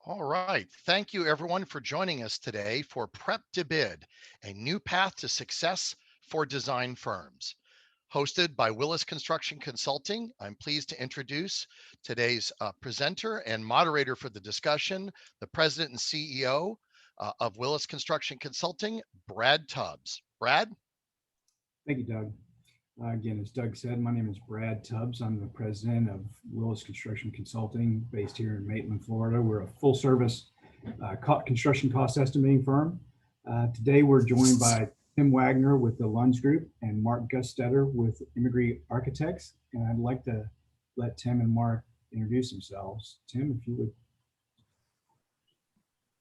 All right. Thank you, everyone, for joining us today for Prep2Bid, a new path to success for design firms. Hosted by Willis Construction Consulting, I'm pleased to introduce today's presenter and moderator for the discussion, the president and CEO of Willis Construction Consulting, Brad Tubbs. Brad? Thank you, Doug. Again, as Doug said, my name is Brad Tubbs. I'm the president of Willis Construction Consulting based here in Maitland, Florida. We're a full service construction cost estimating firm. Today, we're joined by Tim Wagner with the Lunds Group and Mark Gustetter with Imagery Architects. And I'd like to let Tim and Mark introduce themselves. Tim, if you would.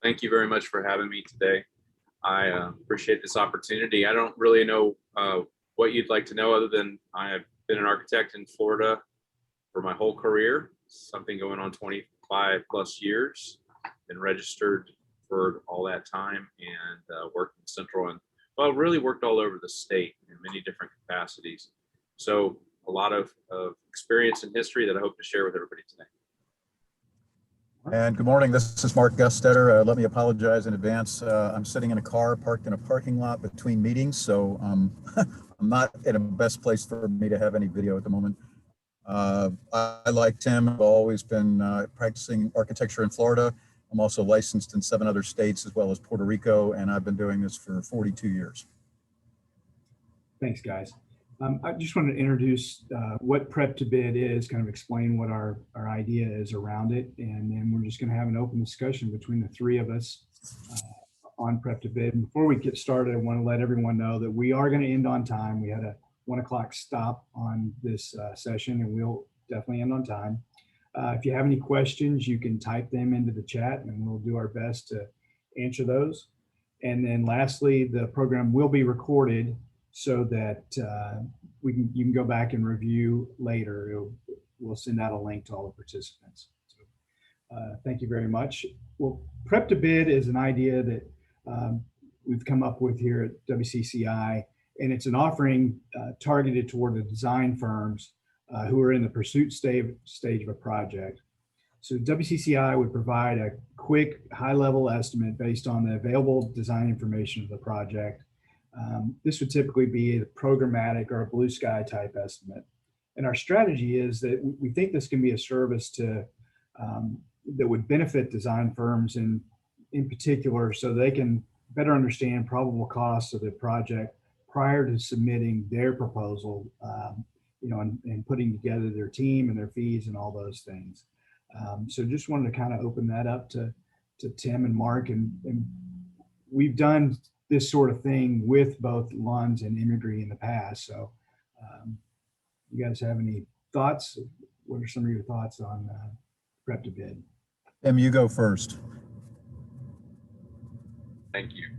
Thank you very much for having me today. I appreciate this opportunity. I don't really know what you'd like to know other than I have been an architect in Florida for my whole career, something going on 25 plus years, been registered for all that time and worked in Central and really worked all over the state in many different capacities. So a lot of experience and history that I hope to share with everybody today. And good morning, this is Mark Gustetter. Let me apologize in advance. I'm sitting in a car parked in a parking lot between meetings, so I'm not in the best place for me to have any video at the moment. I, like Tim, have always been practicing architecture in Florida. I'm also licensed in 7 other states as well as Puerto Rico, and I've been doing this for 42 years. Thanks, guys. I just wanted to introduce what Prep2Bid is, kind of explain what our idea is around it, and then we're just going to have an open discussion between the three of us on Prep2Bid. And before we get started, I want to let everyone know that we are going to end on time. We had a 1 o'clock stop on this session, and we'll definitely end on time. If you have any questions, you can type them into the chat, and we'll do our best to answer those. And then lastly, the program will be recorded so that you can go back and review later. We'll send out a link to all the participants. So, thank you very much. Well, Prep2Bid is an idea that we've come up with here at WCCI, and it's an offering targeted toward the design firms who are in the pursuit stage of a project. So WCCI would provide a quick, high-level estimate based on the available design information of the project. This would typically be a programmatic or a blue sky type estimate. And our strategy is that we think this can be a service to that would benefit design firms in particular, so they can better understand probable costs of the project prior to submitting their proposal, and putting together their team and their fees and all those things. So just wanted to kind of open that up to Tim and Mark, and we've done this sort of thing with both Lunds and Imagery in the past. So you guys have any thoughts? What are some of your thoughts on Prep2Bid? Tim, you go first. Thank you.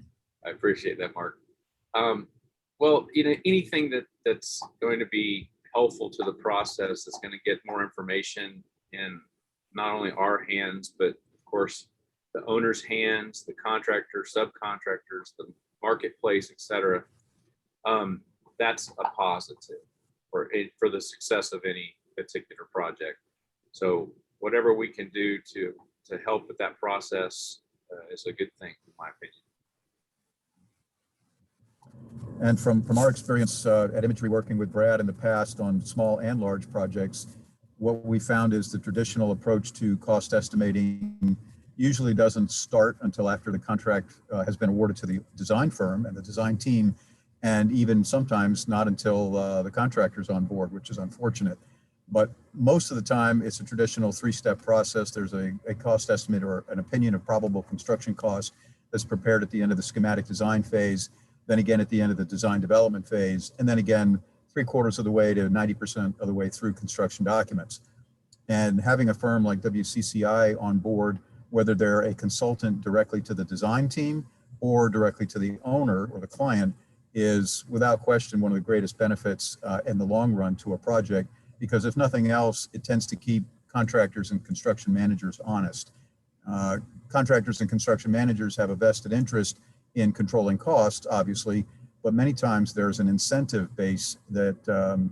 I appreciate that, Mark. Well, anything that's going to be helpful to the process, that's going to get more information in not only our hands, but of course, the owner's hands, the contractors, subcontractors, the marketplace, etc. That's a positive for the success of any particular project. So whatever we can do to help with that process is a good thing, in my opinion. And from our experience at Imagery, working with Brad in the past on small and large projects, what we found is the traditional approach to cost estimating usually doesn't start until after the contract has been awarded to the design firm and the design team, and even sometimes not until the contractor's on board, which is unfortunate. But most of the time, it's a traditional 3-step process. There's a cost estimate or an opinion of probable construction costs that's prepared at the end of the schematic design phase, then again at the end of the design development phase, and then again 3/4 of the way to 90% of the way through construction documents. And having a firm like WCCI on board, whether they're a consultant directly to the design team or directly to the owner or the client, is without question one of the greatest benefits in the long run to a project, because if nothing else, it tends to keep contractors and construction managers honest. Contractors and construction managers have a vested interest in controlling costs, obviously, but many times there's an incentive base that,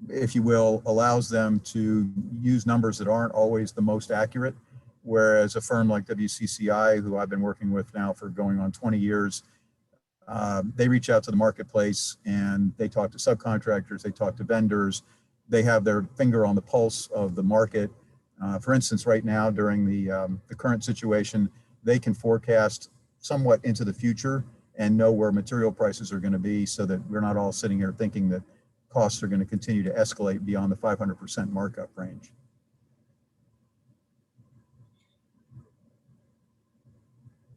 if you will, allows them to use numbers that aren't always the most accurate Whereas a firm like WCCI, who I've been working with now for going on 20 years, they reach out to the marketplace and they talk to subcontractors, they talk to vendors, they have their finger on the pulse of the market. For instance, right now during the current situation, they can forecast somewhat into the future and know where material prices are going to be, so that we're not all sitting here thinking that costs are going to continue to escalate beyond the 500% markup range.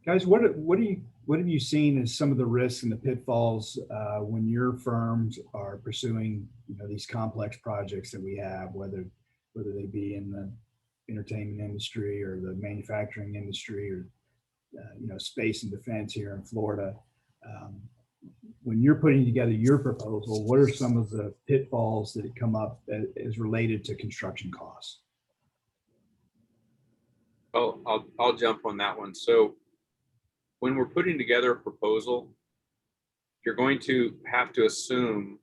Guys, what have you seen as some of the risks and the pitfalls when your firms are pursuing, you know, these complex projects that we have, whether they be in the entertainment industry or the manufacturing industry or you know, space and defense here in Florida? When you're putting together your proposal, what are some of the pitfalls that come up as related to construction costs? Oh, I'll jump on that one. So when we're putting together a proposal, you're going to have to assume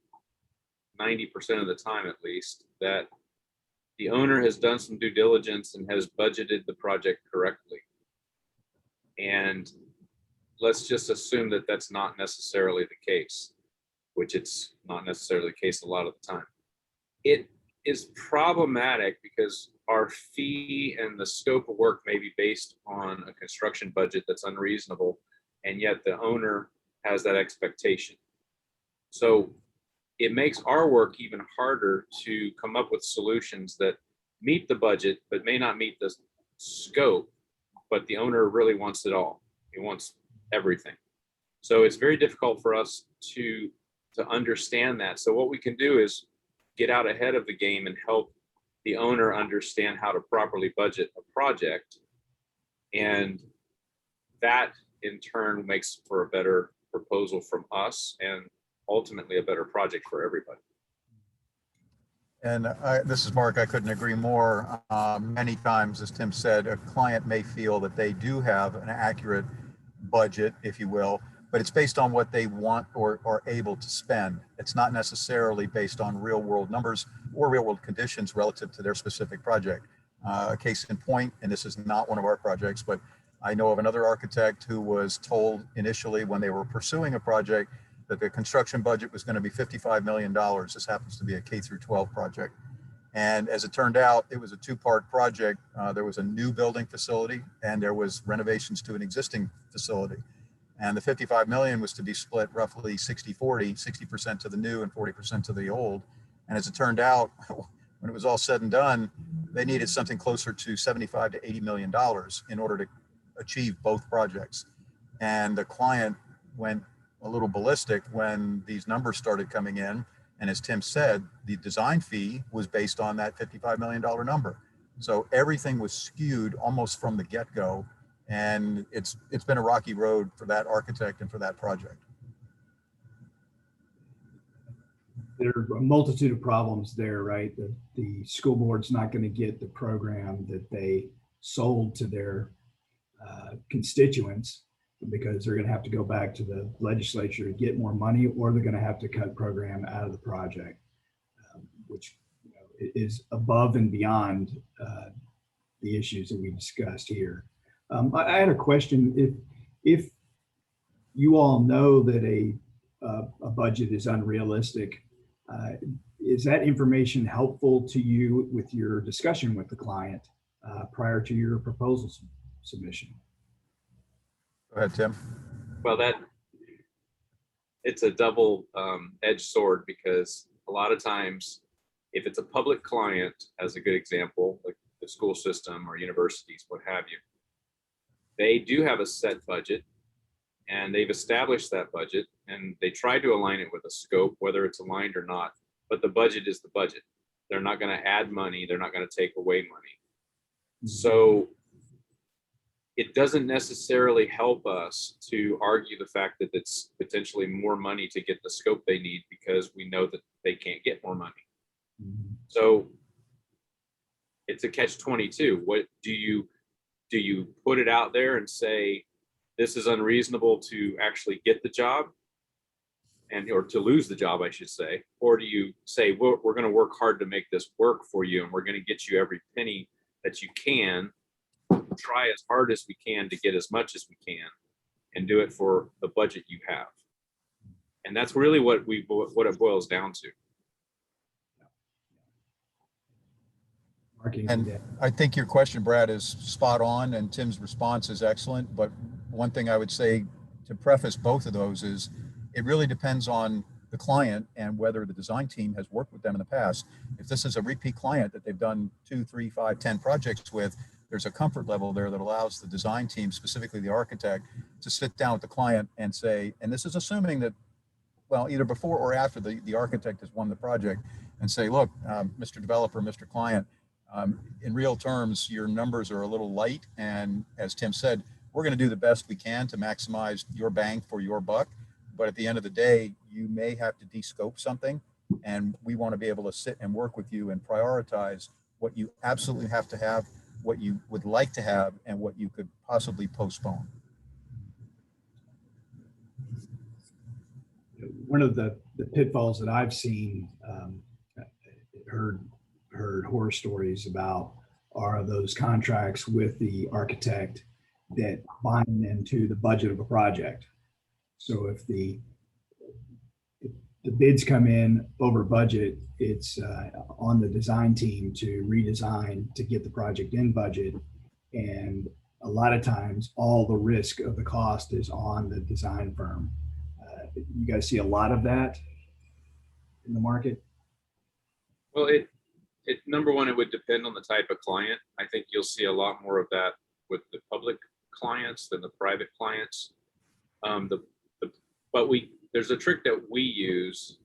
90% of the time, at least, that the owner has done some due diligence and has budgeted the project correctly. And let's just assume that that's not necessarily the case, which it's not necessarily the case a lot of the time. It is problematic because our fee and the scope of work may be based on a construction budget that's unreasonable, and yet the owner has that expectation. So it makes our work even harder to come up with solutions that meet the budget, but may not meet the scope, but the owner really wants it all. He wants everything. So it's very difficult for us to understand that. So what we can do is get out ahead of the game and help the owner understand how to properly budget a project. And that in turn makes for a better proposal from us and ultimately a better project for everybody. And this is Mark. I couldn't agree more. Many times, as Tim said, a client may feel that they do have an accurate budget, if you will, but it's based on what they want or are able to spend. It's not necessarily based on real world numbers or real world conditions relative to their specific project. A case in point, and this is not one of our projects, but I know of another architect who was told initially when they were pursuing a project that the construction budget was going to be $55 million. This happens to be a K through 12 project. And as it turned out, it was a two-part project. There was a new building facility and there was renovations to an existing facility. And the 55 million was to be split roughly 60-40, 60% to the new and 40% to the old. And as it turned out, when it was all said and done, they needed something closer to 75 to 80 million dollars in order to achieve both projects. And the client went a little ballistic when these numbers started coming in. And as Tim said, the design fee was based on that $55 million number. So everything was skewed almost from the get-go. And it's been a rocky road for that architect and for that project. There are a multitude of problems there, right? The school board's not going to get the program that they sold to their constituents, because they're going to have to go back to the legislature to get more money, or they're going to have to cut program out of the project, which, you know, is above and beyond the issues that we discussed here. I had a question. If you all know that a budget is unrealistic, is that information helpful to you with your discussion with the client prior to your proposal submission? Go ahead, Tim. Well, it's a double-edged sword, because a lot of times, if it's a public client, as a good example, like the school system or universities, what have you, they do have a set budget and they've established that budget and they try to align it with a scope, whether it's aligned or not, but the budget is the budget. They're not going to add money. They're not going to take away money. So it doesn't necessarily help us to argue the fact that it's potentially more money to get the scope they need, because we know that they can't get more money. So it's a catch-22. What do you put it out there and say, this is unreasonable to actually get the job, or to lose the job, I should say? Or do you say, well, we're going to work hard to make this work for you, and we're going to get you every penny that you can try as hard as we can to get as much as we can and do it for the budget you have. And that's really what it boils down to. And I think your question, Brad, is spot on, and Tim's response is excellent. But one thing I would say to preface both of those is it really depends on the client and whether the design team has worked with them in the past. If this is a repeat client that they've done 2, 3, 5, 10 projects with, there's a comfort level there that allows the design team, specifically the architect, to sit down with the client and say, and this is assuming that, well, either before or after the architect has won the project, and say, look, Mr. Developer, Mr. Client, in real terms, your numbers are a little light. And as Tim said, we're going to do the best we can to maximize your bang for your buck. But at the end of the day, you may have to de-scope something. And we want to be able to sit and work with you and prioritize what you absolutely have to have, what you would like to have, and what you could possibly postpone. One of the pitfalls that I've seen, heard horror stories about, are those contracts with the architect that bind them to the budget of a project. So if the bids come in over budget, it's on the design team to redesign to get the project in budget. And a lot of times all the risk of the cost is on the design firm. You guys see a lot of that in the market? Well, it number one, it would depend on the type of client. I think you'll see a lot more of that with the public clients than the private clients. But there's a trick that we use,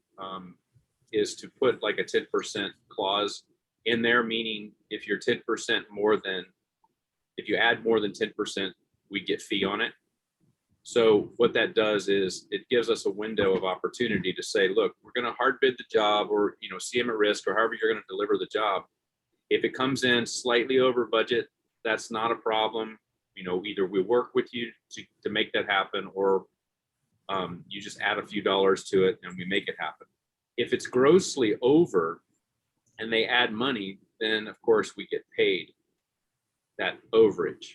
is to put like a 10% clause in there, meaning if you're 10% if you add more than 10%, we get fee on it. So what that does is it gives us a window of opportunity to say, look, we're going to hard bid the job, or, CM at risk, or however you're going to deliver the job. If it comes in slightly over budget, that's not a problem. Either we work with you to make that happen, or you just add a few dollars to it and we make it happen. If it's grossly over and they add money, then of course we get paid that overage.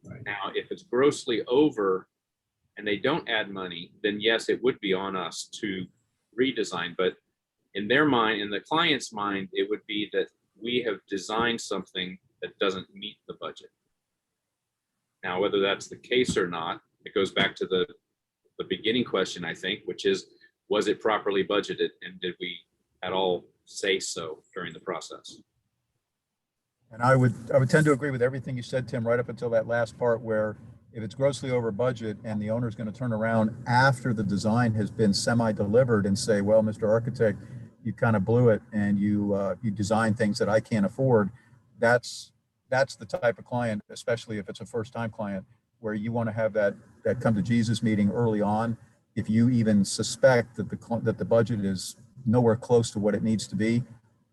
Right. Now, if it's grossly over and they don't add money, then yes, it would be on us to redesign. But in their mind, in the client's mind, it would be that we have designed something that doesn't meet the budget. Now, whether that's the case or not, it goes back to the beginning question, I think, which is, was it properly budgeted, and did we at all say so during the process? And I would tend to agree with everything you said, Tim, right up until that last part, where if it's grossly over budget and the owner is going to turn around after the design has been semi-delivered and say, well, Mr. Architect, you kind of blew it, and you designed things that I can't afford. That's the type of client, especially if it's a first-time client, where you want to have that come to Jesus meeting early on. If you even suspect that the budget is nowhere close to what it needs to be,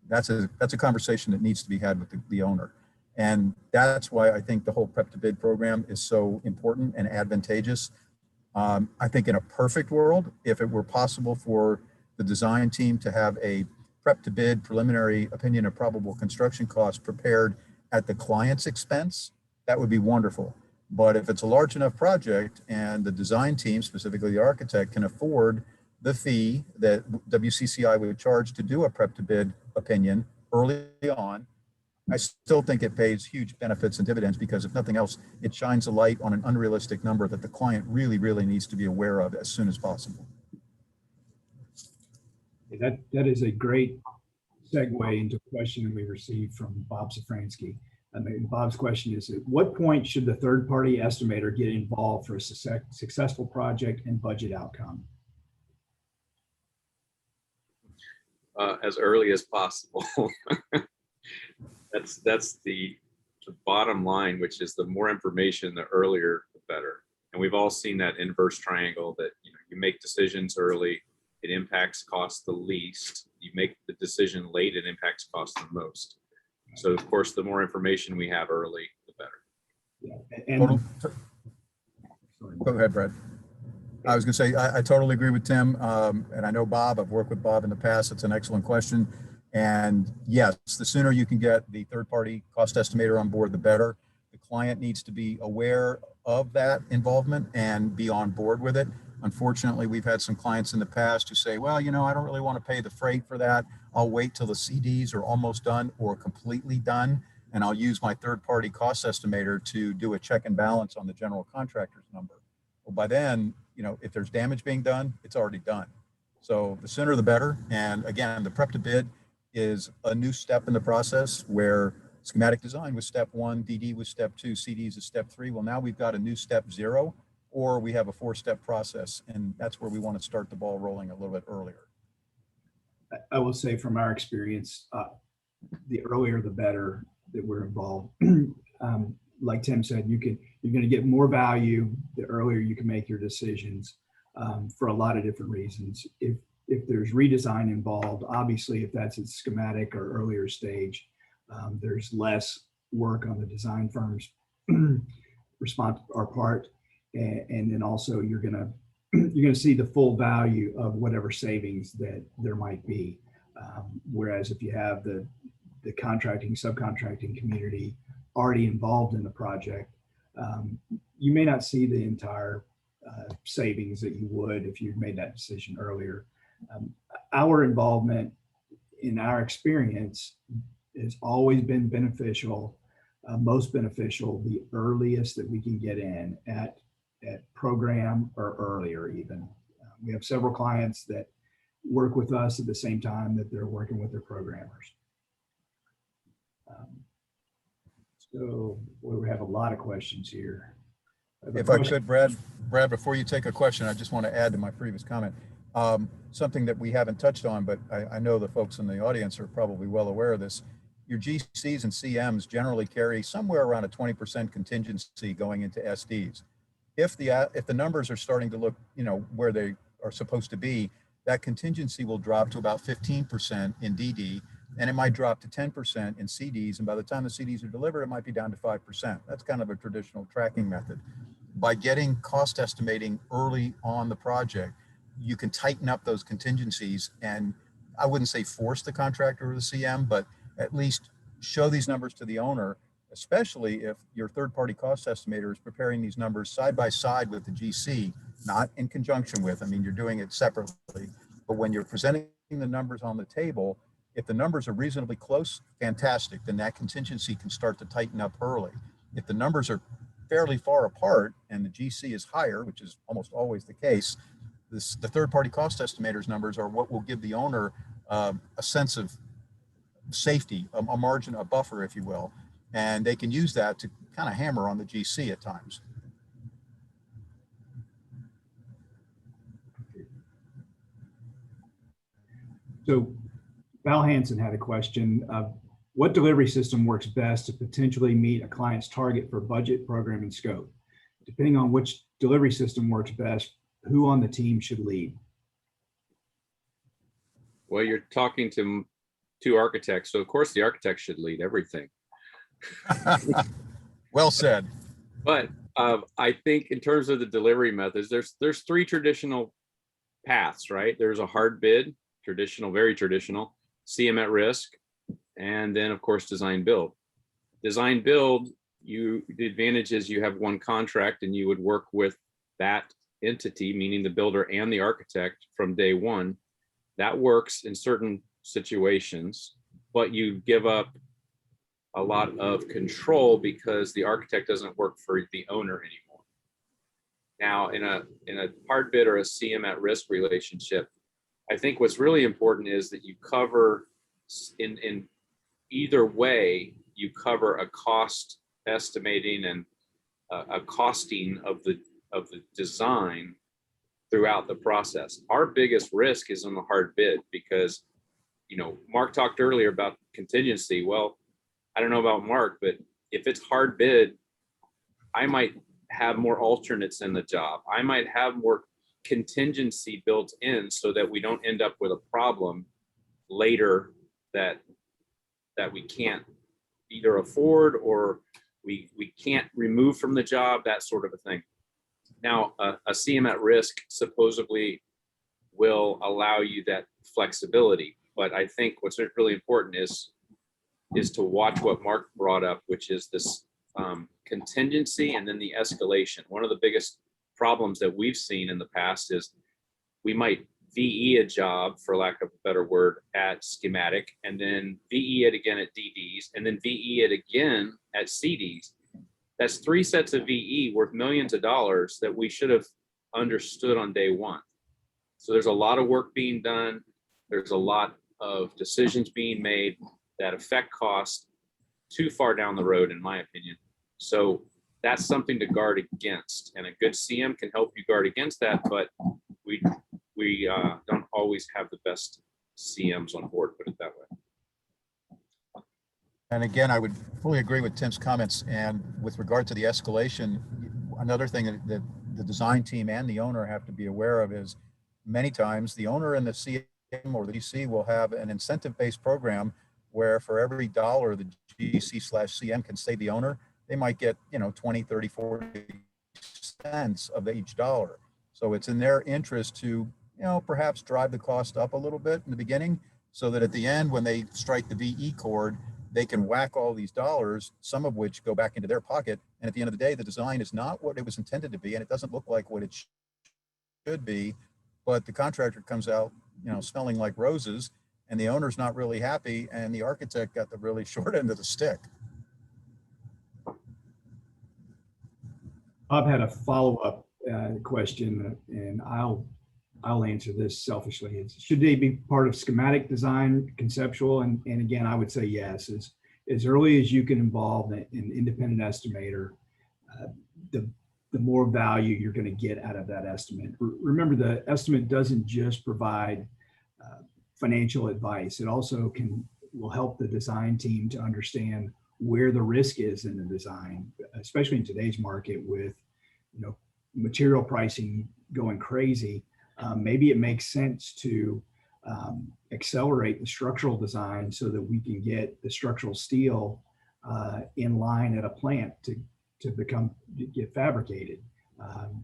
that's a conversation that needs to be had with the owner. And that's why I think the whole Prep2Bid program is so important and advantageous. I think in a perfect world, if it were possible for the design team to have a Prep2Bid preliminary opinion of probable construction costs prepared at the client's expense, that would be wonderful. But if it's a large enough project and the design team, specifically the architect, can afford the fee that WCCI would charge to do a Prep2Bid opinion early on, I still think it pays huge benefits and dividends, because if nothing else, it shines a light on an unrealistic number that the client really, really needs to be aware of as soon as possible. That is a great segue into a question we received from Bob Safransky. Bob's question is, at what point should the third-party estimator get involved for a successful project and budget outcome? As early as possible. That's the bottom line, which is the more information, the earlier, the better. And we've all seen that inverse triangle that you make decisions early, it impacts cost the least. You make the decision late, it impacts cost the most. So of course, the more information we have early, the better. Yeah. And Go ahead, Brad. I was going to say, I totally agree with Tim. And I know Bob, I've worked with Bob in the past. It's an excellent question. And yes, the sooner you can get the third-party cost estimator on board, the better. The client needs to be aware of that involvement and be on board with it. Unfortunately, we've had some clients in the past who say, well, I don't really want to pay the freight for that. I'll wait till the CDs are almost done or completely done, and I'll use my third-party cost estimator to do a check and balance on the general contractor's number. Well, by then, if there's damage being done, it's already done. So the sooner the better. And again, the prep to bid is a new step in the process where schematic design was step 1, DD was step 2, CDs is step 3. Well, now we've got a new step 0, or we have a 4-step process, and that's where we want to start the ball rolling a little bit earlier. I will say from our experience, the earlier the better that we're involved. Like Tim said, you're going to get more value the earlier you can make your decisions, for a lot of different reasons. If there's redesign involved, obviously, if that's a schematic or earlier stage, there's less work on the design firm's response or part, and then also you're gonna see the full value of whatever savings that there might be. Whereas if you have the contracting, subcontracting community already involved in the project, you may not see the entire savings that you would if you made that decision earlier. Our involvement, in our experience, has always been beneficial, most beneficial, the earliest that we can get in at program or earlier even. We have several clients that work with us at the same time that they're working with their programmers. So we have a lot of questions here. If I could, Brad, before you take a question, I just want to add to my previous comment. Something that we haven't touched on, but I know the folks in the audience are probably well aware of this. Your GCs and CMs generally carry somewhere around a 20% contingency going into SDs. If the numbers are starting to look, where they are supposed to be, that contingency will drop to about 15% in DD, and it might drop to 10% in CDs. And by the time the CDs are delivered, it might be down to 5%. That's kind of a traditional tracking method. By getting cost estimating early on the project, you can tighten up those contingencies, and I wouldn't say force the contractor or the CM, but at least show these numbers to the owner, especially if your third-party cost estimator is preparing these numbers side by side with the GC, not in conjunction with. I mean, you're doing it separately, but when you're presenting the numbers on the table, if the numbers are reasonably close, fantastic, then that contingency can start to tighten up early. If the numbers are fairly far apart and the GC is higher, which is almost always the case, the third-party cost estimator's numbers are what will give the owner a sense of safety, a margin, a buffer, if you will, and they can use that to kind of hammer on the GC at times. So Val Hansen had a question. What delivery system works best to potentially meet a client's target for budget, program, and scope? Depending on which delivery system works best, who on the team should lead? Well, you're talking to two architects, so of course the architect should lead everything. Well said. But I think in terms of the delivery methods, there's 3 traditional paths, right? There's a hard bid, traditional, very traditional, CM at risk, and then of course design build. Design build, the advantage is you have one contract and you would work with that entity, meaning the builder and the architect, from day one. That works in certain situations, but you give up a lot of control because the architect doesn't work for the owner anymore. Now, in a hard bid or a CM at risk relationship, I think what's really important is that you cover, in either way, you cover a cost estimating and a costing of the design throughout the process. Our biggest risk is on the hard bid because, Mark talked earlier about contingency. Well, I don't know about Mark, but if it's hard bid, I might have more alternates in the job. I might have more contingency built in so that we don't end up with a problem later that we can't either afford or we can't remove from the job, that sort of a thing. Now, a CM at risk supposedly will allow you that flexibility, but I think what's really important is to watch what Mark brought up, which is this contingency and then the escalation. One of the biggest problems that we've seen in the past is we might VE a job, for lack of a better word, at schematic, and then VE it again at DDs, and then VE it again at CDs. That's 3 sets of VE worth millions of dollars that we should have understood on day one. So there's a lot of work being done. There's a lot of decisions being made that affect cost too far down the road, in my opinion. So that's something to guard against, and a good CM can help you guard against that, but we don't always have the best CMs on board, put it that way. And again, I would fully agree with Tim's comments. And with regard to the escalation, another thing that the design team and the owner have to be aware of is many times the owner and the CM or the GC will have an incentive-based program where for every dollar the GC/CM can save the owner, they might get, 20, 30, 40 cents of each dollar. So it's in their interest to, perhaps drive the cost up a little bit in the beginning so that at the end, when they strike the VE chord, they can whack all these dollars, some of which go back into their pocket. And at the end of the day, the design is not what it was intended to be, and it doesn't look like what it should be, but the contractor comes out, smelling like roses, and the owner's not really happy, and the architect got the really short end of the stick. Bob had a follow-up question, and I'll answer this selfishly. Should they be part of schematic design, conceptual? And again, I would say yes. As early as you can involve an independent estimator, the more value you're going to get out of that estimate. Remember, the estimate doesn't just provide financial advice. It also will help the design team to understand where the risk is in the design, especially in today's market with material pricing going crazy. Maybe it makes sense to accelerate the structural design so that we can get the structural steel in line at a plant to get fabricated.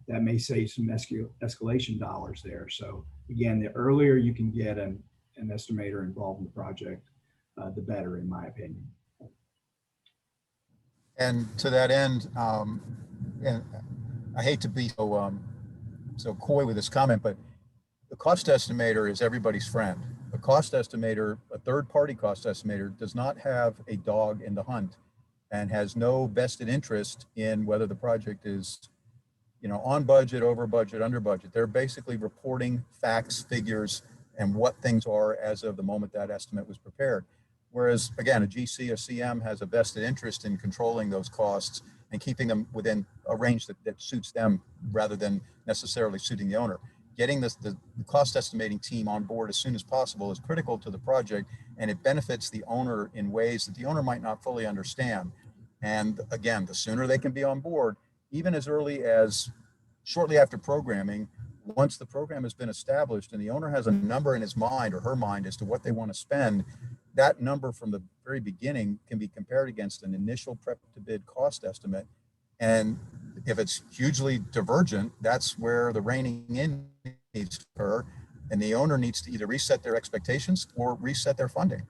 That may save some escalation dollars there. So again, the earlier you can get an estimator involved in the project, the better, in my opinion. And to that end, and I hate to be so coy with this comment, but the cost estimator is everybody's friend. A cost estimator, a third-party cost estimator, does not have a dog in the hunt and has no vested interest in whether the project is, on budget, over budget, under budget. They're basically reporting facts, figures, and what things are as of the moment that estimate was prepared. Whereas, again, a GC, a CM has a vested interest in controlling those costs and keeping them within a range that suits them rather than necessarily suiting the owner. Getting the cost estimating team on board as soon as possible is critical to the project, and it benefits the owner in ways that the owner might not fully understand. And again, the sooner they can be on board, even as early as shortly after programming, once the program has been established and the owner has a number in his mind or her mind as to what they want to spend, that number from the very beginning can be compared against an initial prep-to-bid cost estimate. And if it's hugely divergent, that's where the reining in needs to occur, and the owner needs to either reset their expectations or reset their funding.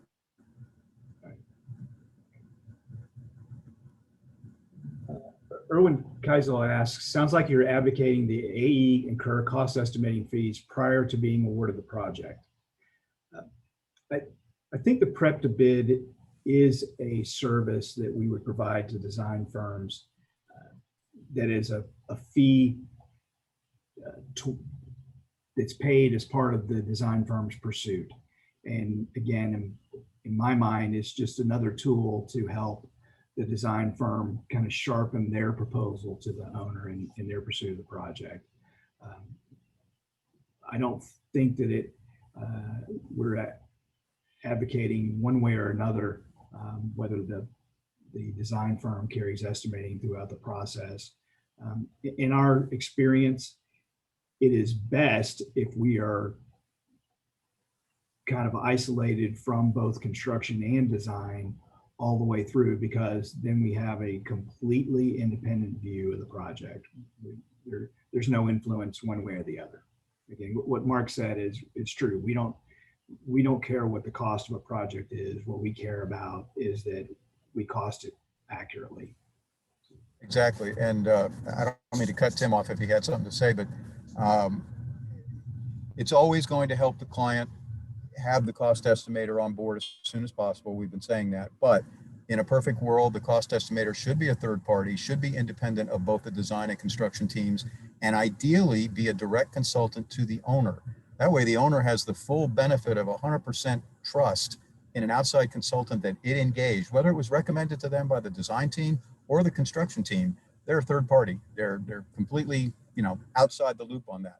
Erwin Keisel asks, sounds like you're advocating the AE incur cost estimating fees prior to being awarded the project. I think the Prep2Bid is a service that we would provide to design firms that is a fee that's paid as part of the design firm's pursuit. And again, in my mind, it's just another tool to help the design firm kind of sharpen their proposal to the owner in their pursuit of the project. I don't think that we're advocating one way or another whether the design firm carries estimating throughout the process. In our experience, it is best if we are kind of isolated from both construction and design all the way through, because then we have a completely independent view of the project. There's no influence one way or the other. Again, what Mark said it's true. We don't care what the cost of a project is. What we care about is that we cost it accurately. Exactly. And I don't mean to cut Tim off if he had something to say, but um, it's always going to help the client have the cost estimator on board as soon as possible. We've been saying that. But in a perfect world, the cost estimator should be a third party, should be independent of both the design and construction teams, and ideally be a direct consultant to the owner. That way, the owner has the full benefit of 100% trust in an outside consultant that it engaged, whether it was recommended to them by the design team or the construction team. They're a third party. They're completely, outside the loop on that.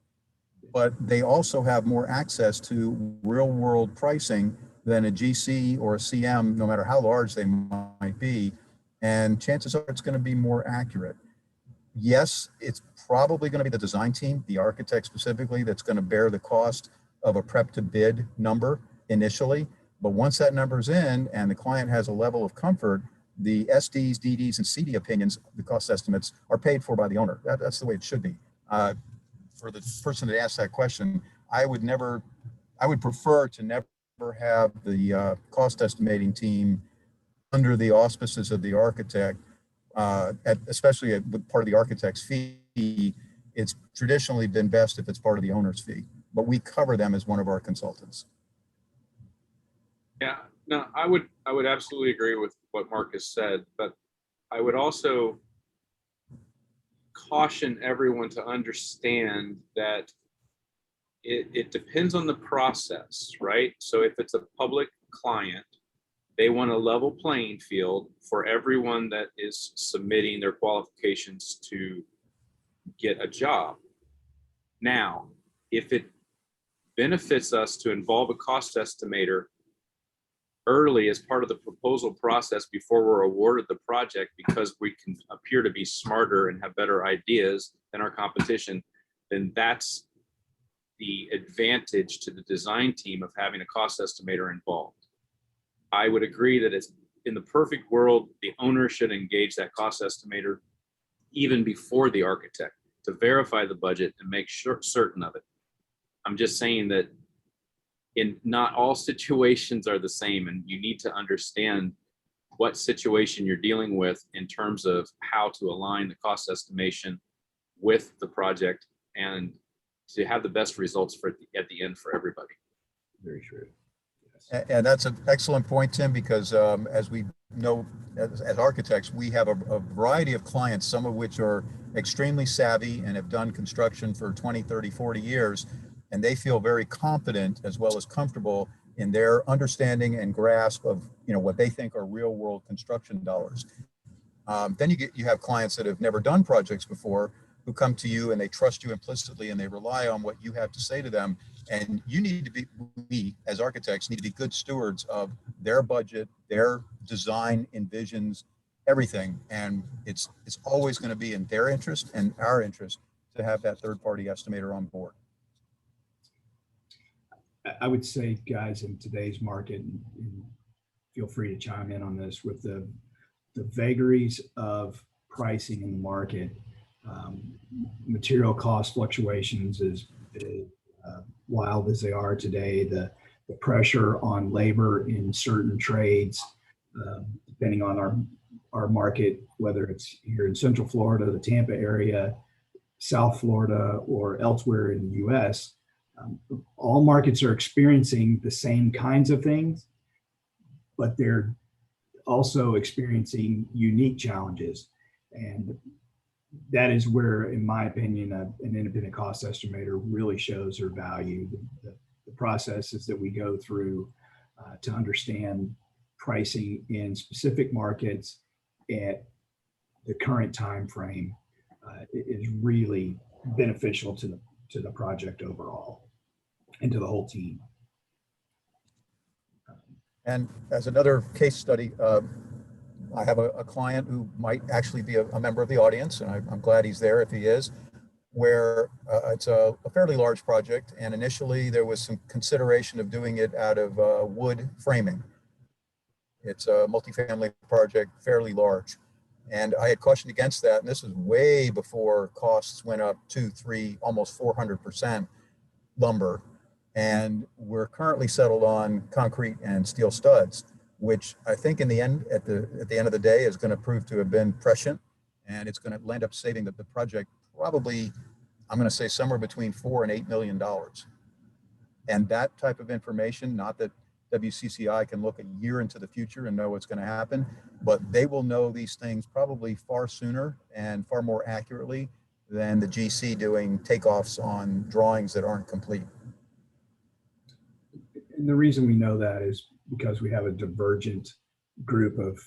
But they also have more access to real world pricing than a GC or a CM, no matter how large they might be. And chances are it's going to be more accurate. Yes, it's probably going to be the design team, the architect specifically, that's going to bear the cost of a prep to bid number initially. But once that number's in and the client has a level of comfort, the SDs, DDs, and CD opinions, the cost estimates, are paid for by the owner. That's the way it should be. For the person that asked that question, I would prefer to never have the cost estimating team under the auspices of the architect, especially with part of the architect's fee. It's traditionally been best if it's part of the owner's fee, but we cover them as one of our consultants. Yeah, no, I would absolutely agree with what Mark has said, but I would also caution everyone to understand that it depends on the process, right? So if it's a public client, they want a level playing field for everyone that is submitting their qualifications to get a job. Now, if it benefits us to involve a cost estimator early as part of the proposal process before we're awarded the project, because we can appear to be smarter and have better ideas than our competition, then that's the advantage to the design team of having a cost estimator involved. I would agree that it's in the perfect world, the owner should engage that cost estimator even before the architect to verify the budget and make certain of it. I'm just saying that in not all situations are the same, and you need to understand what situation you're dealing with in terms of how to align the cost estimation with the project and to have the best results at the end for everybody. Very true. Yes. And that's an excellent point, Tim, because as we know, as architects, we have a variety of clients, some of which are extremely savvy and have done construction for 20, 30, 40 years. And they feel very confident as well as comfortable in their understanding and grasp of what they think are real world construction dollars. Then you have clients that have never done projects before who come to you and they trust you implicitly and they rely on what you have to say to them. And you need to be, we as architects need to be good stewards of their budget, their design envisions, everything. And it's always going to be in their interest and our interest to have that third party estimator on board. I would say, guys, in today's market, and feel free to chime in on this, with the vagaries of pricing in the market, material cost fluctuations as wild as they are today, the pressure on labor in certain trades, depending on our market, whether it's here in Central Florida, the Tampa area, South Florida, or elsewhere in the US. All markets are experiencing the same kinds of things, but they're also experiencing unique challenges. And that is where, in my opinion, an independent cost estimator really shows their value. The processes that we go through to understand pricing in specific markets at the current time frame is really beneficial to the project overall and to the whole team. And as another case study, I have a client who might actually be a member of the audience, and I'm glad he's there if he is, where it's a fairly large project, and initially there was some consideration of doing it out of wood framing. It's a multifamily project, fairly large. And I had cautioned against that, and this was way before costs went up 2, 3, almost 400% lumber. And we're currently settled on concrete and steel studs, which I think in the end, at the end of the day, is going to prove to have been prescient and it's going to end up saving the project probably, I'm going to say somewhere between $4 and $8 million. And that type of information, not that WCCI can look a year into the future and know what's going to happen, but they will know these things probably far sooner and far more accurately than the GC doing takeoffs on drawings that aren't complete. And the reason we know that is because we have a divergent group of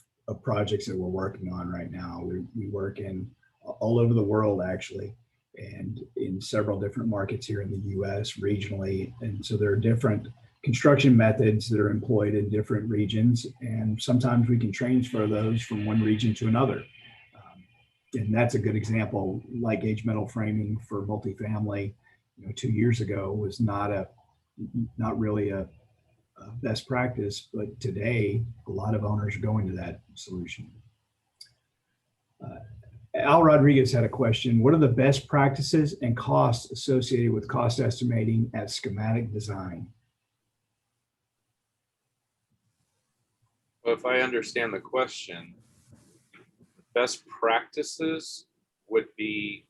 projects that we're working on right now. We work in all over the world, actually, and in several different markets here in the US regionally. And so there are different construction methods that are employed in different regions. And sometimes we can transfer those from one region to another. And that's a good example. Light gauge metal framing for multifamily, 2 years ago was not really a best practice, but today a lot of owners are going to that solution. Al Rodriguez had a question. What are the best practices and costs associated with cost estimating at schematic design? Well, if I understand the question, best practices would be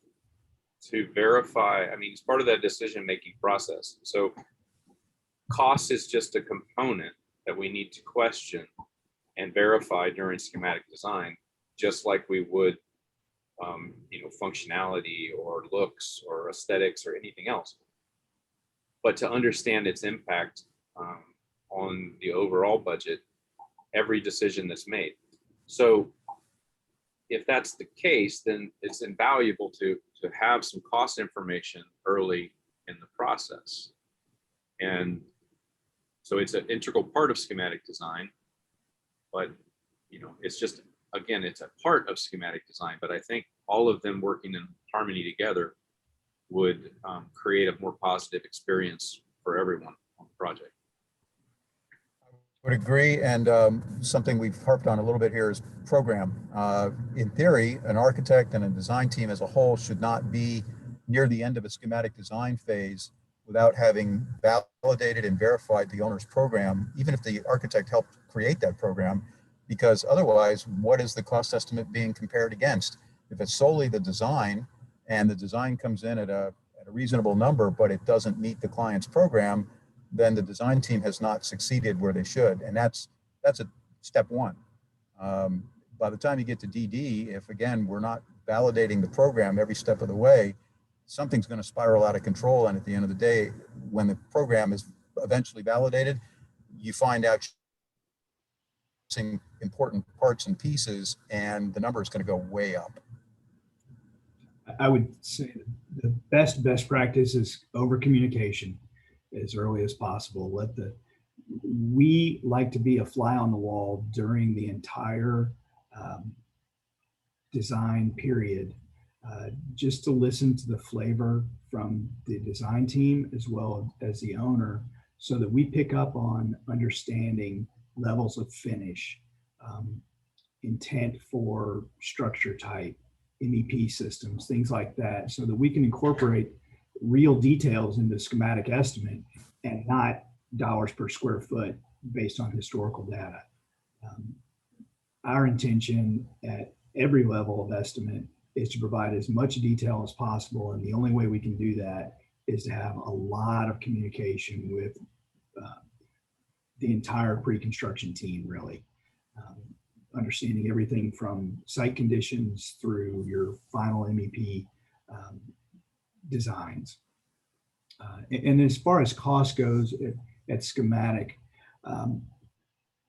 to verify, I mean, it's part of that decision-making process. So cost is just a component that we need to question and verify during schematic design, just like we would, functionality or looks or aesthetics or anything else. But to understand its impact on the overall budget, every decision that's made. So if that's the case, then it's invaluable to have some cost information early in the process. And so it's an integral part of schematic design, but it's just, again, it's a part of schematic design, but I think all of them working in harmony together would create a more positive experience for everyone on the project. Would agree, and something we've harped on a little bit here is program. In theory, an architect and a design team as a whole should not be near the end of a schematic design phase without having validated and verified the owner's program, even if the architect helped create that program, because otherwise, what is the cost estimate being compared against? If it's solely the design and the design comes in at a reasonable number, but it doesn't meet the client's program, then the design team has not succeeded where they should. And that's a step one. By the time you get to DD, if again, we're not validating the program every step of the way, something's going to spiral out of control. And at the end of the day, when the program is eventually validated, you find out important parts and pieces, and the number is going to go way up. I would say the best practice is over communication as early as possible. We like to be a fly on the wall during the entire design period, just to listen to the flavor from the design team as well as the owner, so that we pick up on understanding levels of finish, intent for structure type, MEP systems, things like that, so that we can incorporate real details in the schematic estimate and not dollars per square foot based on historical data. Our intention at every level of estimate is to provide as much detail as possible. And the only way we can do that is to have a lot of communication with the entire pre-construction team, really. Understanding everything from site conditions through your final MEP designs. And as far as cost goes at schematic,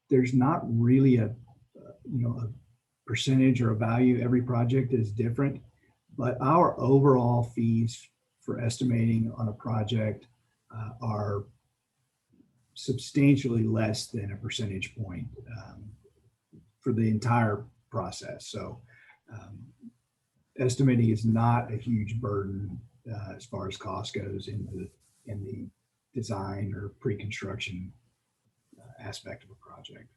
there's not really a percentage or a value. Every project is different, but our overall fees for estimating on a project are substantially less than a percentage point for the entire process. So estimating is not a huge burden as far as cost goes in the design or pre-construction aspect of a project.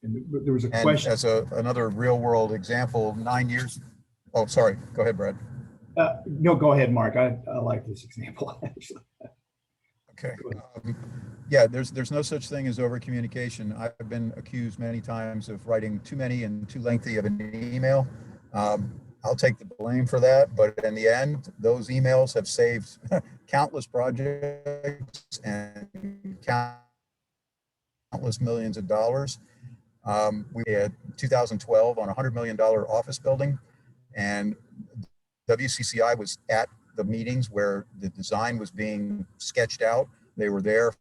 And there was a question. As another real world example, 9 years. Oh, sorry. Go ahead, Brad. No, go ahead, Mark. I like this example, actually. Okay. Yeah, there's no such thing as over communication. I've been accused many times of writing too many and too lengthy of an email. I'll take the blame for that, but in the end, those emails have saved countless projects and countless millions of dollars. We had 2012 on a $100 million office building, and WCCI was at the meetings where the design was being sketched out. They were there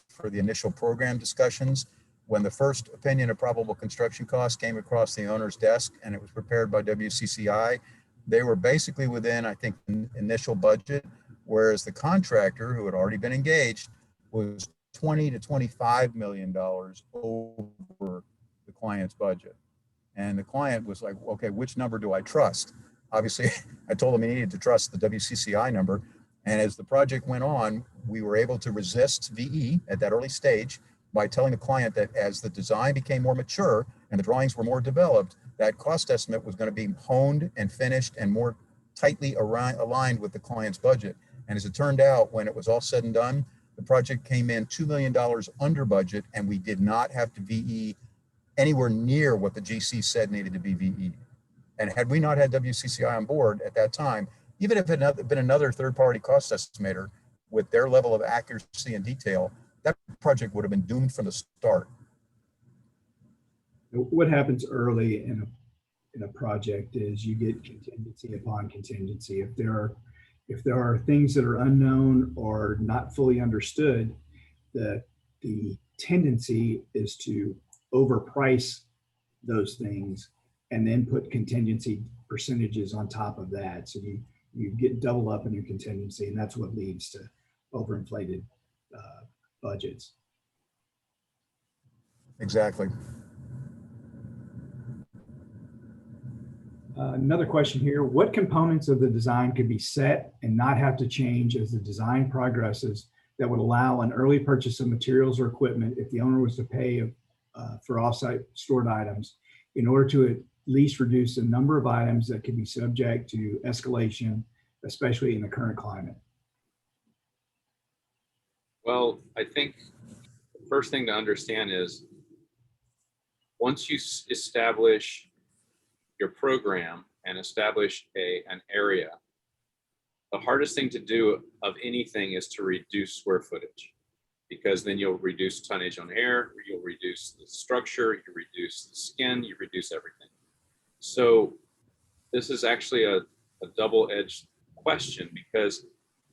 for the initial program discussions. When the first opinion of probable construction costs came across the owner's desk and it was prepared by WCCI, they were basically within, I think, initial budget, whereas the contractor, who had already been engaged, was $20 to $25 million over the client's budget. And the client was like, okay, which number do I trust? Obviously, I told him he needed to trust the WCCI number. And as the project went on, we were able to resist VE at that early stage by telling the client that as the design became more mature and the drawings were more developed, that cost estimate was going to be honed and finished and more tightly aligned with the client's budget. And as it turned out, when it was all said and done, the project came in $2 million under budget, and we did not have to VE anywhere near what the GC said needed to be VE. And had we not had WCCI on board at that time, even if it had been another third-party cost estimator with their level of accuracy and detail, that project would have been doomed from the start. What happens early in a project is you get contingency upon contingency. If there are things that are unknown or not fully understood, the tendency is to overprice those things and then put contingency percentages on top of that. So you get double up in your contingency, and that's what leads to overinflated budgets. Exactly. Another question here: what components of the design could be set and not have to change as the design progresses that would allow an early purchase of materials or equipment if the owner was to pay for offsite stored items, in order to at least reduce the number of items that could be subject to escalation, especially in the current climate? Well, I think the first thing to understand is once you establish your program and establish an area, the hardest thing to do of anything is to reduce square footage, because then you'll reduce tonnage on air, you'll reduce the structure, you reduce the skin, you reduce everything. So this is actually a double-edged question, because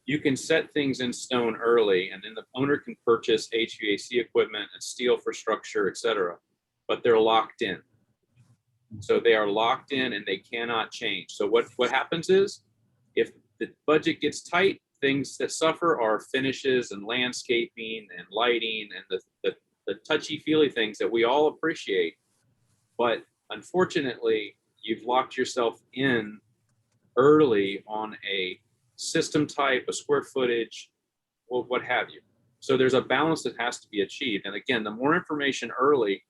you can set things in stone early and then the owner can purchase HVAC equipment and steel for structure, etc., but they're locked in. So they are locked in and they cannot change. So what happens is, if the budget gets tight, things that suffer are finishes and landscaping and lighting and the touchy-feely things that we all appreciate. But unfortunately, you've locked yourself in early on a system type, a square footage, well, what have you. So there's a balance that has to be achieved. And again, the more information early,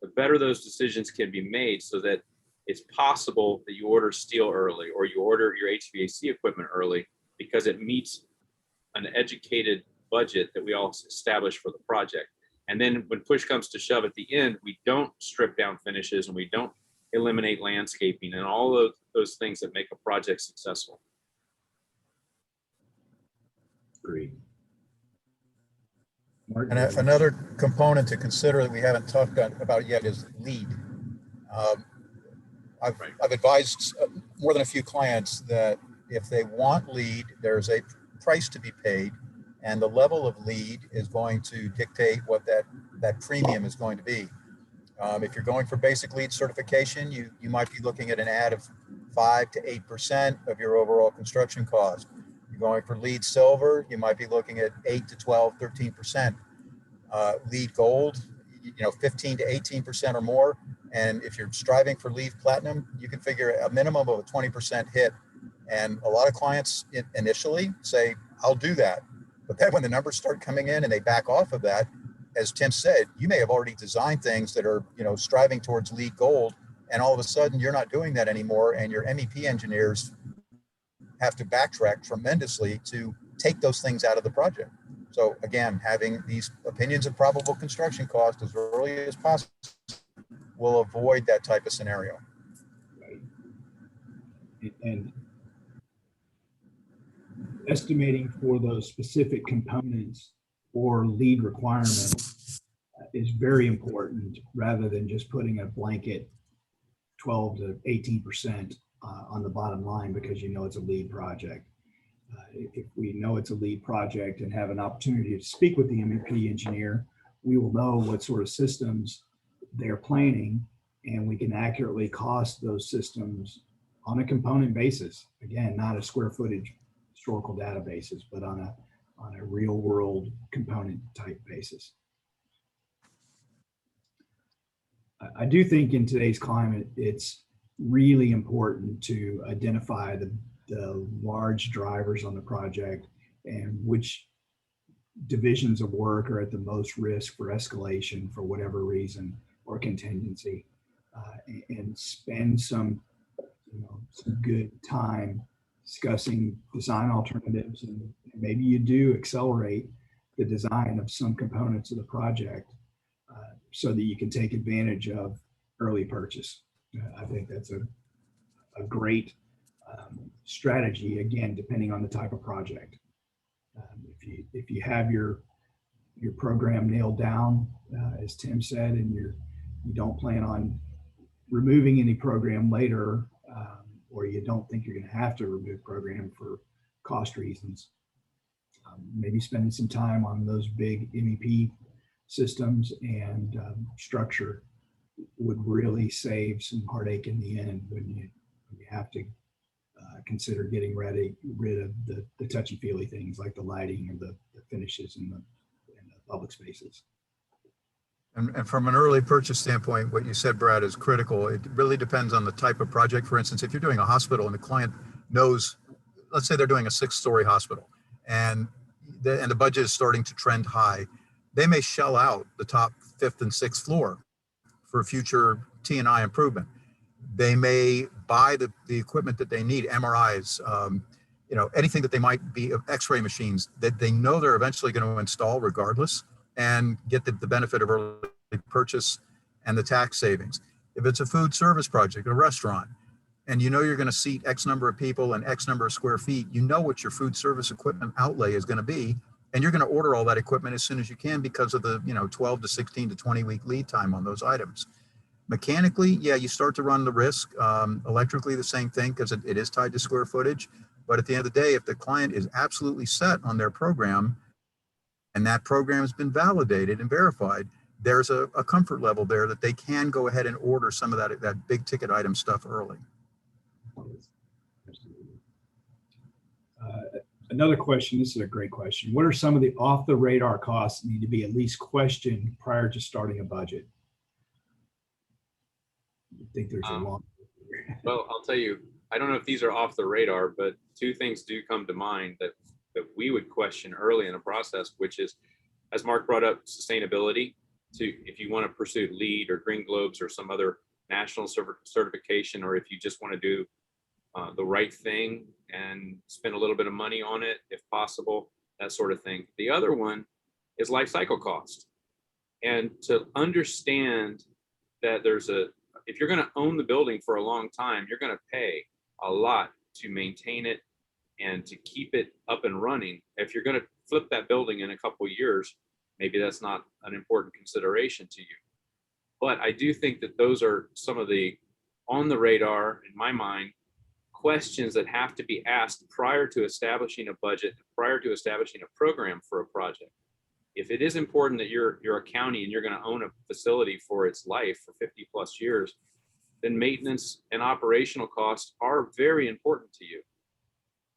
the better those decisions can be made, so that it's possible that you order steel early or you order your HVAC equipment early, because it meets an educated budget that we all establish for the project. And then when push comes to shove at the end, we don't strip down finishes and we don't eliminate landscaping and all of those things that make a project successful. Great. And another component to consider that we haven't talked about yet is lead. I've advised more than a few clients that if they want lead, there's a price to be paid, and the level of lead is going to dictate what that premium is going to be. If you're going for basic lead certification, you might be looking at an add of 5 to 8% of your overall construction cost. You're going for lead silver, you might be looking at 8 to 12, 13%. Lead gold, 15 to 18% or more. And if you're striving for lead platinum, you can figure a minimum of a 20% hit. And a lot of clients initially say, I'll do that. But then when the numbers start coming in and they back off of that, as Tim said, you may have already designed things that are, striving towards lead gold, and all of a sudden you're not doing that anymore, and your MEP engineers have to backtrack tremendously to take those things out of the project. So again, having these opinions of probable construction cost as early as possible will avoid that type of scenario. And estimating for those specific components or lead requirements is very important, rather than just putting a blanket 12 to 18% on the bottom line because you know it's a lead project. If we know it's a lead project and have an opportunity to speak with the MEP engineer, we will know what sort of systems they're planning, and we can accurately cost those systems on a component basis. Again, not a square footage historical data basis, but on a real world component type basis. I do think in today's climate, it's really important to identify the large drivers on the project and which divisions of work are at the most risk for escalation for whatever reason or contingency, and spend some good time discussing design alternatives, and maybe you do accelerate the design of some components of the project so that you can take advantage of early purchase. I think that's a great strategy, again, depending on the type of project. If you have your program nailed down, as Tim said, and you don't plan on removing any program later, or you don't think you're going to have to remove program for cost reasons, maybe spending some time on those big MEP systems and structure would really save some heartache in the end when you have to consider getting rid of the touchy-feely things like the lighting or the finishes in the public spaces. And from an early purchase standpoint, what you said, Brad, is critical. It really depends on the type of project. For instance, if you're doing a hospital and the client knows, let's say they're doing a 6-story hospital and the budget is starting to trend high, they may shell out the top 5th and 6th floor for future T&I improvement. They may buy the equipment that they need, MRIs, anything that they might be, X-ray machines that they know they're eventually going to install regardless, and get the benefit of early purchase and the tax savings. If it's a food service project, a restaurant, and you know you're going to seat X number of people and X number of square feet, you know what your food service equipment outlay is going to be, and you're going to order all that equipment as soon as you can because of the 12 to 16 to 20 week lead time on those items. Mechanically, yeah, you start to run the risk. Electrically, the same thing, because it is tied to square footage. But at the end of the day, if the client is absolutely set on their program and that program has been validated and verified, there's a comfort level there that they can go ahead and order some of that big ticket item stuff early. Another question, this is a great question. What are some of the off the radar costs that need to be at least questioned prior to starting a budget? I think there's a long. Well, I'll tell you, I don't know if these are off the radar, but 2 things do come to mind that we would question early in the process, which is, as Mark brought up, sustainability. If you want to pursue LEED or Green Globes or some other national certification, or if you just want to do the right thing and spend a little bit of money on it, if possible, that sort of thing. The other one is life cycle cost. And to understand that if you're going to own the building for a long time, you're going to pay a lot to maintain it and to keep it up and running. If you're going to flip that building in a couple of years, maybe that's not an important consideration to you. But I do think that those are some of the on the radar, in my mind, questions that have to be asked prior to establishing a budget, prior to establishing a program for a project. If it is important that you're a county and you're going to own a facility for its life for 50 plus years, then maintenance and operational costs are very important to you.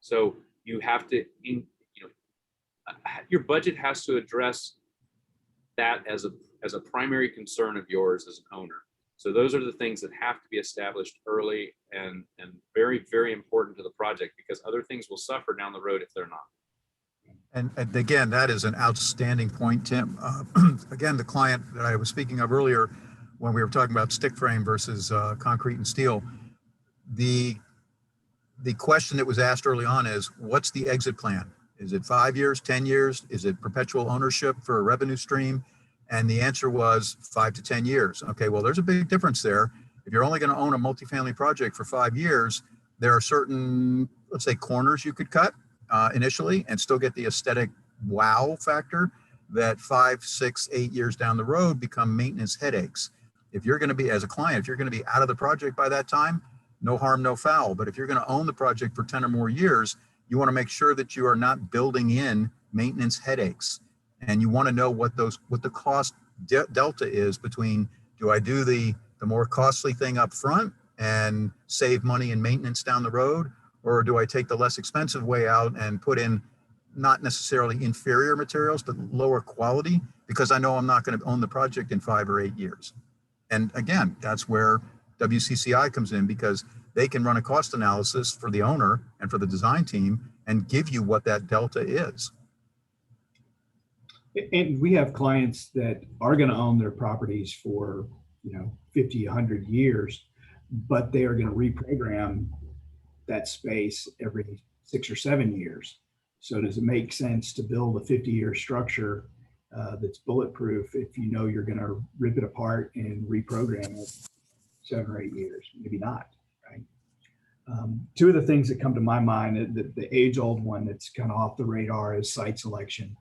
So you have to, your budget has to address that as a primary concern of yours as an owner. So those are the things that have to be established early and very, very important to the project, because other things will suffer down the road if they're not. And again, that is an outstanding point, Tim. Again, the client that I was speaking of earlier, when we were talking about stick frame versus concrete and steel, the question that was asked early on is, what's the exit plan? Is it 5 years, 10 years? Is it perpetual ownership for a revenue stream? And the answer was 5 to 10 years. Okay, well, there's a big difference there. If you're only going to own a multifamily project for 5 years, there are certain, let's say, corners you could cut initially and still get the aesthetic wow factor that 5, 6, 8 years down the road become maintenance headaches. If you're going to be, as a client, if you're going to be out of the project by that time, no harm, no foul. But if you're going to own the project for 10 or more years, you want to make sure that you are not building in maintenance headaches. And you want to know what the cost delta is between, do I do the more costly thing up front and save money in maintenance down the road, or do I take the less expensive way out and put in not necessarily inferior materials, but lower quality, because I know I'm not going to own the project in 5 or 8 years. And again, that's where WCCI comes in, because they can run a cost analysis for the owner and for the design team and give you what that delta is. And we have clients that are going to own their properties for, 50, 100 years, but they are going to reprogram that space every 6 or 7 years. So does it make sense to build a 50-year structure that's bulletproof if you know you're going to rip it apart and reprogram it 7 or 8 years? Maybe not, right? Two of the things that come to my mind, the age-old one that's kind of off the radar, is site selection.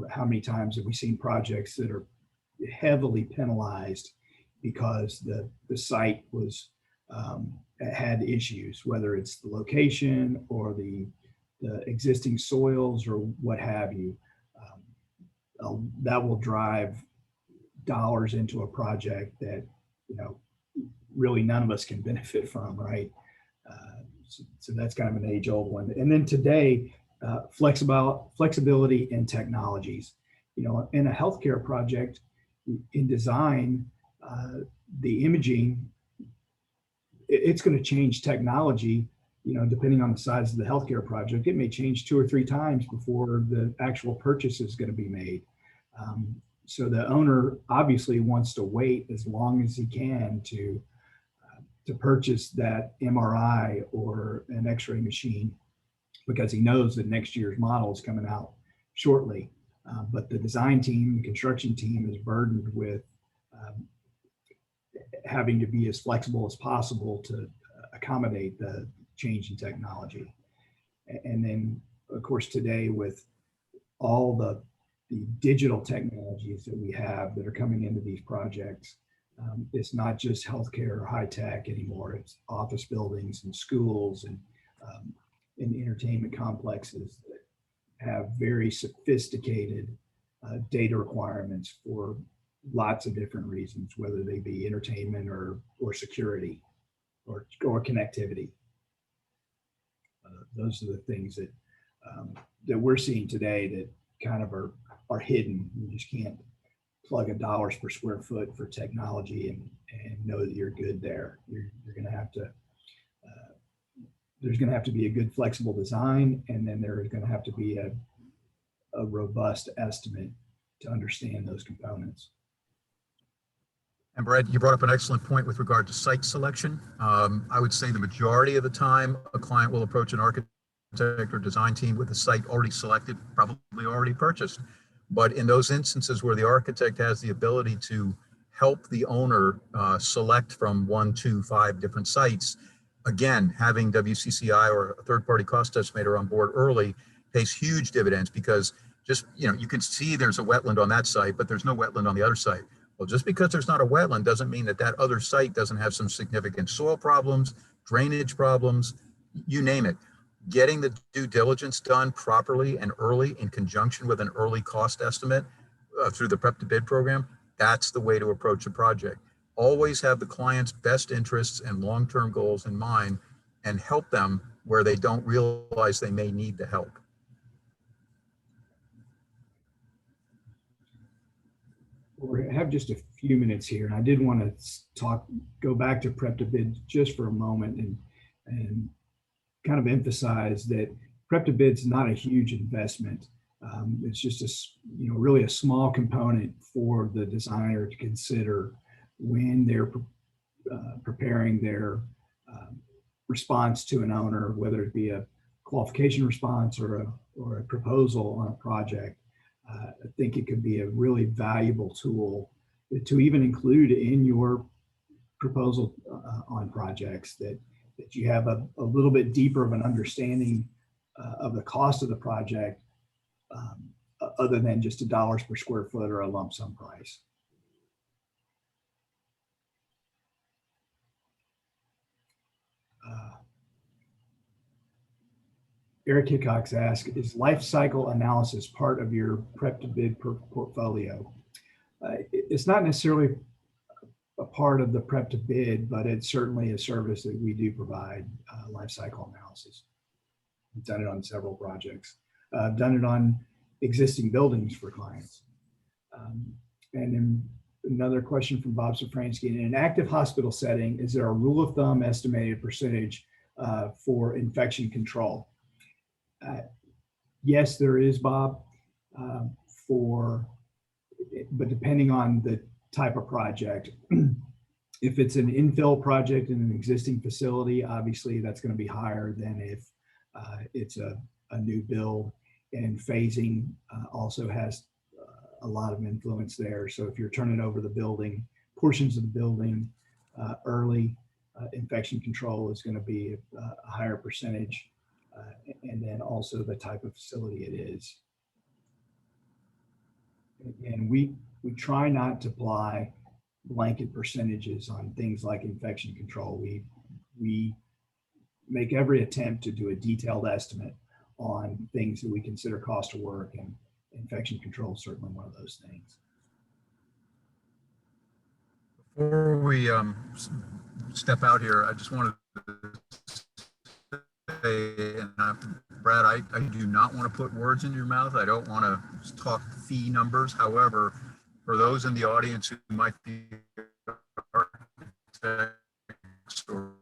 How many times have we seen projects that are heavily penalized because the site was had issues, whether it's the location or the existing soils or what have you. That will drive dollars into a project that really none of us can benefit from, right? So that's kind of an age-old one. And then today, flexibility and technologies. In a healthcare project, in design, the imaging, it's going to change technology. Depending on the size of the healthcare project, it may change 2 or 3 times before the actual purchase is going to be made. So the owner obviously wants to wait as long as he can to purchase that MRI or an X-ray machine, because he knows that next year's model is coming out shortly. But the design team, the construction team, is burdened with having to be as flexible as possible to accommodate the change in technology. And then, of course, today, with all the digital technologies that we have that are coming into these projects, it's not just healthcare or high tech anymore. It's office buildings and schools and entertainment complexes that have very sophisticated data requirements for lots of different reasons, whether they be entertainment or security or connectivity. Those are the things that we're seeing today that kind of are hidden. You just can't plug $1 per square foot for technology and know that you're good there. You're going to have to. There's going to have to be a good flexible design, and then there's going to have to be a robust estimate to understand those components. And Brad, you brought up an excellent point with regard to site selection. I would say the majority of the time, a client will approach an architect or design team with a site already selected, probably already purchased. But in those instances where the architect has the ability to help the owner select from 1, 2, 5 different sites, again, having WCCI or a third-party cost estimator on board early pays huge dividends, because just, you can see there's a wetland on that site, but there's no wetland on the other site. Well, just because there's not a wetland doesn't mean that other site doesn't have some significant soil problems, drainage problems, you name it. Getting the due diligence done properly and early in conjunction with an early cost estimate through the Prep2Bid program, that's the way to approach a project. Always have the client's best interests and long-term goals in mind, and help them where they don't realize they may need the help. We have just a few minutes here, and I did want to go back to Prep2Bid just for a moment and kind of emphasize that Prep2Bid's not a huge investment. It's just really a small component for the designer to consider when they're preparing their response to an owner, whether it be a qualification response or or a proposal on a project, I think it could be a really valuable tool to even include in your proposal on projects, that you have a little bit deeper of an understanding of the cost of the project, other than just $1 per square foot or a lump sum price. Eric Hickox asks, is life cycle analysis part of your Prep2Bid portfolio? It's not necessarily a part of the Prep2Bid, but it's certainly a service that we do provide, life cycle analysis. I've done it on several projects. I've done it on existing buildings for clients. And then another question from Bob Safransky: in an active hospital setting, is there a rule of thumb estimated percentage for infection control? Yes, there is, Bob, but depending on the type of project. If it's an infill project in an existing facility, obviously that's going to be higher than if it's a new build, and phasing also has a lot of influence there. So if you're turning over the building, portions of the building early, infection control is going to be a higher percentage, and then also the type of facility it is. And we try not to apply blanket percentages on things like infection control. We make every attempt to do a detailed estimate on things that we consider cost of work, and infection control is certainly one of those things. Before we step out here, I just wanted to say, and Brad, I do not want to put words in your mouth. I don't want to talk fee numbers. However, for those in the audience who might be architects or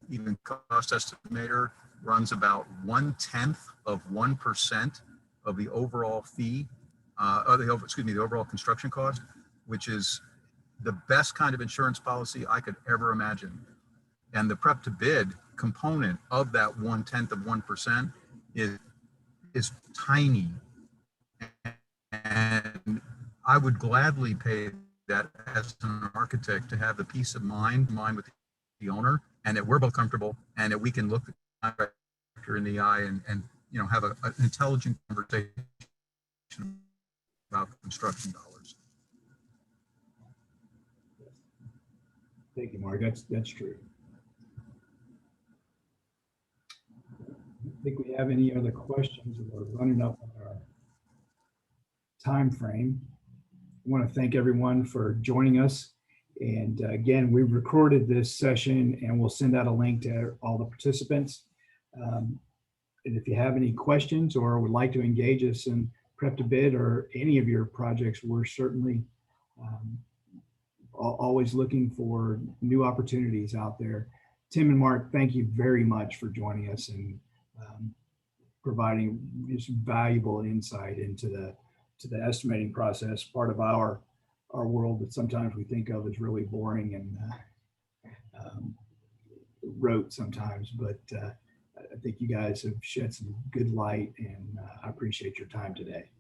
even cost estimator, runs about 1/10 of 1% of the overall fee, the overall construction cost, which is the best kind of insurance policy I could ever imagine. And the Prep2Bid component of that 1/10 of 1% is tiny. And I would gladly pay that as an architect, to have the peace of mind with the owner, and that we're both comfortable, and that we can look the contractor in the eye and have an intelligent conversation about construction dollars. Thank you, Mark. That's true. I don't think we have any other questions. We're running up on our time frame. I want to thank everyone for joining us. And again, we've recorded this session, and we'll send out a link to all the participants. And if you have any questions or would like to engage us in Prep2Bid or any of your projects, we're certainly always looking for new opportunities out there. Tim and Mark, thank you very much for joining us and providing just valuable insight into the estimating process, part of our world that sometimes we think of as really boring and rote sometimes, but I think you guys have shed some good light, and I appreciate your time today.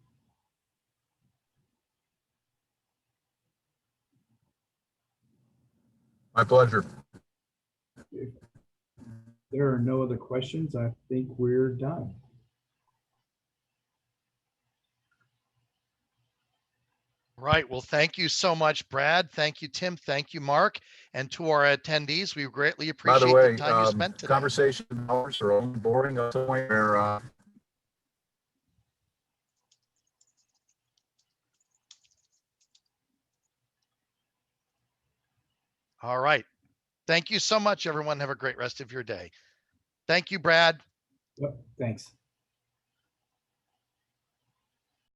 My pleasure. If there are no other questions, I think we're done. Right. Well, thank you so much, Brad. Thank you, Tim. Thank you, Mark. And to our attendees, we greatly appreciate By the way, the time you spent today. conversation hours are only boring up to the point where All right. Thank you so much, everyone. Have a great rest of your day. Thank you, Brad. Yep, thanks.